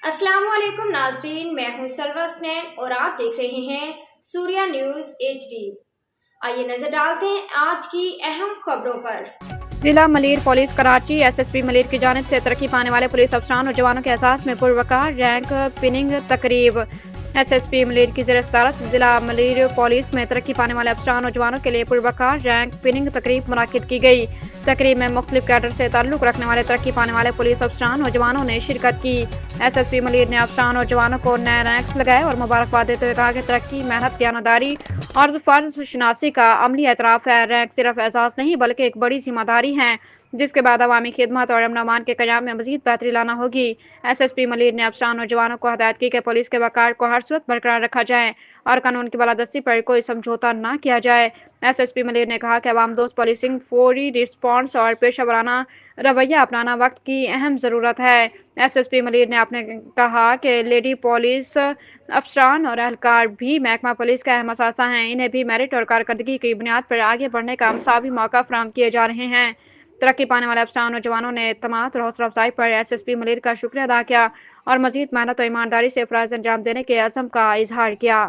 अस्सलाम वालेकुम नाजरीन, मैं हूं सलवा स्नैन और आप देख रहे हैं सूर्या न्यूज़ HD। आइए नजर डालते हैं आज की अहम खबरों पर। जिला मलीर पुलिस कराची SSP मलीर की जानिब से तरक्की पाने वाले पुलिस अफसरान और जवानों के एहसास में पुरवकार रैंक पिनिंग तकरीब। SSP मलीर की ज़ेर सदारत जिला मलीर पुलिस में तरक्की पाने वाले अफसरान और जवानों के लिए पुरवकार रैंक पिनिंग तकरीब मुनाकिद की गई। तकरीब में मुख्तलिफ कैडर से ताल्लुक़ रखने वाले तरक्की पाने वाले पुलिस अफसरान और जवानों ने शिरकत की। SSP मलीर ने अफसरान और जवानों को नए रैंक्स लगाए और मुबारकबाद देते हुए कहा कि तरक्की, मेहनत, दयानतदारी और फ़र्ज़ शनासी का अमली एतराफ़ है। रैंक सिर्फ एहसास नहीं बल्कि एक बड़ी जिम्मेदारी है, जिसके बाद अवामी खिदमत और अमन-अमान के क़याम में मज़ीद बेहतरी लाना होगी। SSP मलीर ने अफसरान और जवानों को हदायत की कि पुलिस के वक़ार को हर सूरत बरकरार रखा जाए और कानून की बालादस्ती पर कोई समझौता न किया जाए। SSP मलीर ने कहा कि अवाम दोस्त पुलिसिंग, फौरी रिस्पॉन्स और पेशा वराना रवैया अपनाना वक्त की अहम ज़रूरत है। SSP मलीर ने आपने कहा कि लेडी पुलिस अफसरान और एहलकार भी महकमा पुलिस का अहम असासा हैं। इन्हें भी मेरिट और कारकर्दगी की बुनियाद पर आगे बढ़ने का मसावी मौका फराहम किए जा रहे हैं। तरक्की पाने वाले अफसरान और जवानों ने एतमाद और हौसला अफजाई पर SSP मलीर का शुक्रिया अदा किया और मज़ीद मेहनत और ईमानदारी से फ़राइज़ अंजाम देने के अज़्म का इजहार किया।